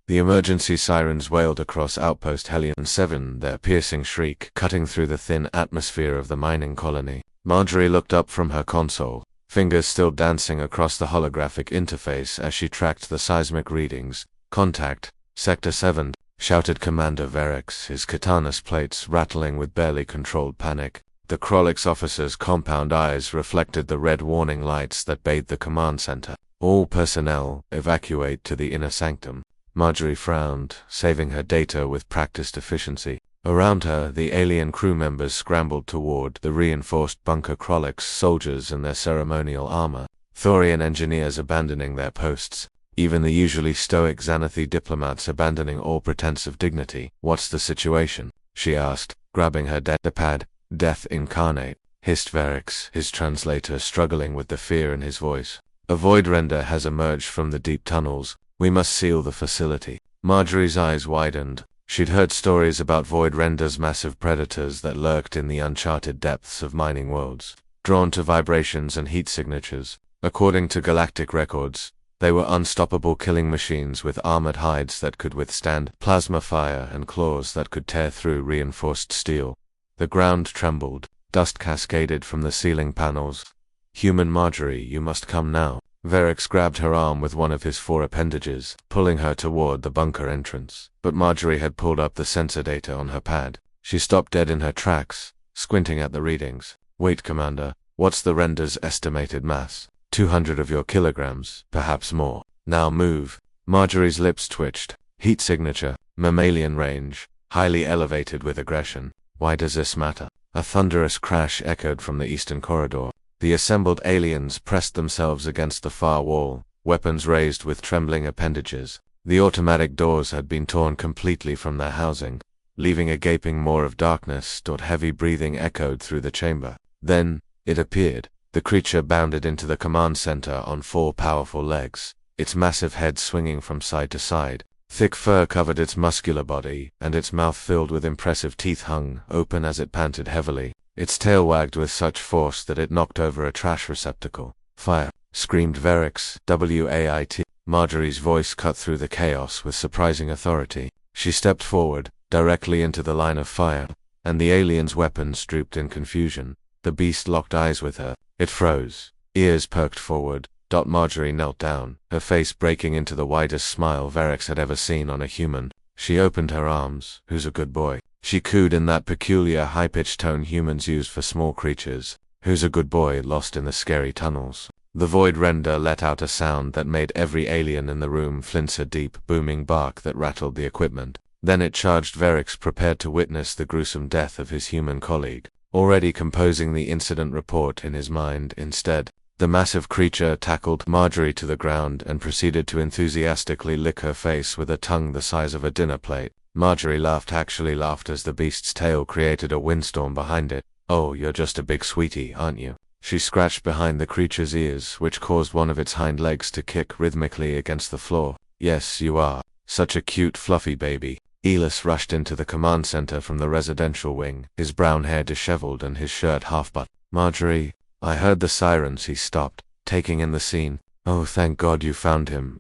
The emergency sirens wailed across Outpost Hellion 7, their piercing shriek cutting through the thin atmosphere of the mining colony. Marjorie looked up from her console, fingers still dancing across the holographic interface as she tracked the seismic readings. "Contact, Sector 7, shouted Commander Verix, his katana's plates rattling with barely controlled panic. The Krolix officer's compound eyes reflected the red warning lights that bathed the command center. "All personnel, evacuate to the inner sanctum." Marjorie frowned, saving her data with practiced efficiency. Around her, the alien crew members scrambled toward the reinforced bunker. Krolix soldiers in their ceremonial armor, Thorian engineers abandoning their posts, even the usually stoic Xanathi diplomats abandoning all pretense of dignity. "What's the situation?" she asked, grabbing her pad. "Death incarnate," hissed Verix, his translator struggling with the fear in his voice. "A void render has emerged from the deep tunnels. We must seal the facility." Marjorie's eyes widened. She'd heard stories about void renders, massive predators that lurked in the uncharted depths of mining worlds, drawn to vibrations and heat signatures. According to galactic records, they were unstoppable killing machines with armored hides that could withstand plasma fire and claws that could tear through reinforced steel. The ground trembled, dust cascaded from the ceiling panels. "Human Marjorie, you must come now." Verix grabbed her arm with one of his 4 appendages, pulling her toward the bunker entrance. But Marjorie had pulled up the sensor data on her pad. She stopped dead in her tracks, squinting at the readings. "Wait, Commander, what's the render's estimated mass?" 200 of your kilograms, perhaps more. "Now move." Marjorie's lips twitched. Heat signature, mammalian range, highly elevated with aggression. "Why does this matter?" A thunderous crash echoed from the eastern corridor. The assembled aliens pressed themselves against the far wall, weapons raised with trembling appendages. The automatic doors had been torn completely from their housing, leaving a gaping maw of darkness. Heavy breathing echoed through the chamber. Then, it appeared. The creature bounded into the command center on 4 powerful legs, its massive head swinging from side to side. Thick fur covered its muscular body, and its mouth filled with impressive teeth hung open as it panted heavily. Its tail wagged with such force that it knocked over a trash receptacle. "Fire!" screamed Verix, WAIT. Marjorie's voice cut through the chaos with surprising authority. She stepped forward, directly into the line of fire, and the alien's weapons drooped in confusion. The beast locked eyes with her. It froze. Ears perked forward. Marjorie knelt down, her face breaking into the widest smile Verix had ever seen on a human. She opened her arms. "Who's a good boy?" She cooed in that peculiar high-pitched tone humans use for small creatures. "Who's a good boy lost in the scary tunnels?" The void render let out a sound that made every alien in the room flinch, a deep, booming bark that rattled the equipment. Then it charged Verix, prepared to witness the gruesome death of his human colleague, already composing the incident report in his mind. Instead, the massive creature tackled Marjorie to the ground and proceeded to enthusiastically lick her face with a tongue the size of a dinner plate. Marjorie actually laughed as the beast's tail created a windstorm behind it. "Oh, you're just a big sweetie, aren't you?" She scratched behind the creature's ears, which caused one of its hind legs to kick rhythmically against the floor. "Yes, you are. Such a cute, fluffy baby." Elis rushed into the command center from the residential wing, his brown hair disheveled and his shirt half-buttoned. "Marjorie, I heard the sirens." He stopped, taking in the scene. "Oh, thank God you found him."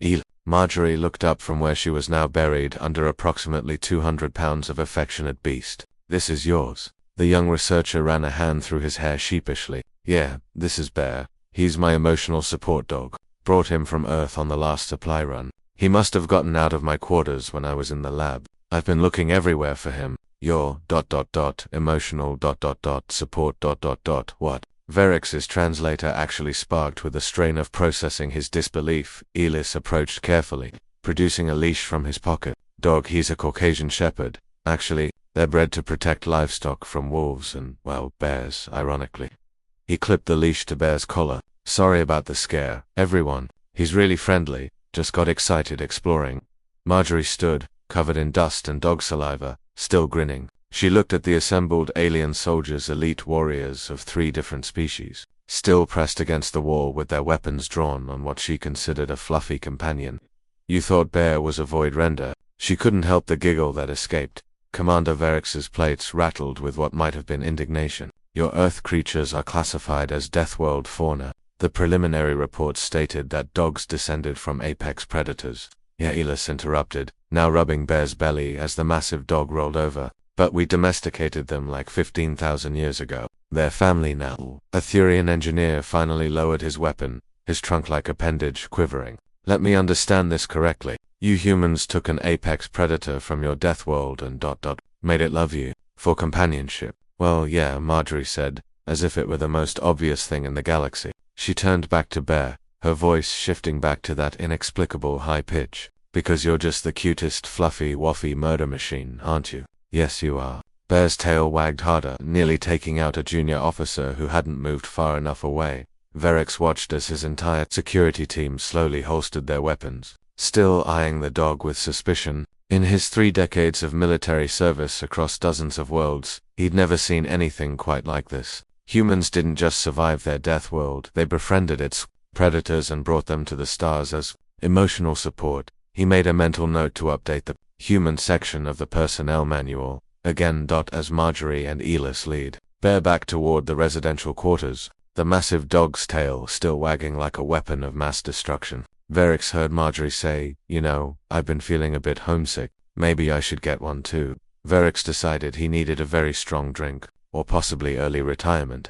Marjorie looked up from where she was now buried under approximately 200 pounds of affectionate beast. "This is yours." The young researcher ran a hand through his hair sheepishly. "Yeah, this is Bear. He's my emotional support dog. Brought him from Earth on the last supply run. He must have gotten out of my quarters when I was in the lab. I've been looking everywhere for him. Your ... emotional ... support ... what?" Verix's translator actually sparked with a strain of processing his disbelief. Elis approached carefully, producing a leash from his pocket. "Dog, he's a Caucasian shepherd. Actually, they're bred to protect livestock from wolves and, well, bears, ironically." He clipped the leash to Bear's collar. "Sorry about the scare, everyone. He's really friendly, just got excited exploring." Marjorie stood, covered in dust and dog saliva, still grinning. She looked at the assembled alien soldiers, elite warriors of 3 different species, still pressed against the wall with their weapons drawn on what she considered a fluffy companion. "You thought Bear was a void render?" She couldn't help the giggle that escaped. Commander Verix's plates rattled with what might have been indignation. "Your Earth creatures are classified as Deathworld fauna. The preliminary report stated that dogs descended from apex predators." Elis interrupted. now rubbing Bear's belly as the massive dog rolled over. But we domesticated them like 15,000 years ago. They're family now. A Thurian engineer finally lowered his weapon, his trunk-like appendage quivering. Let me understand this correctly. You humans took an apex predator from your death world and made it love you, for companionship. Well, yeah, Marjorie said, as if it were the most obvious thing in the galaxy. She turned back to Bear, her voice shifting back to that inexplicable high pitch. Because you're just the cutest fluffy waffy murder machine, aren't you? Yes, you are. Bear's tail wagged harder, nearly taking out a junior officer who hadn't moved far enough away. Verix watched as his entire security team slowly holstered their weapons, still eyeing the dog with suspicion. In his 3 decades of military service across dozens of worlds, he'd never seen anything quite like this. Humans didn't just survive their death world, they befriended its predators and brought them to the stars as emotional support. He made a mental note to update the human section of the personnel manual, again as Marjorie and Elis lead Bear back toward the residential quarters, the massive dog's tail still wagging like a weapon of mass destruction. Verix heard Marjorie say, "You know, I've been feeling a bit homesick. Maybe I should get one too." Verix decided he needed a very strong drink, or possibly early retirement.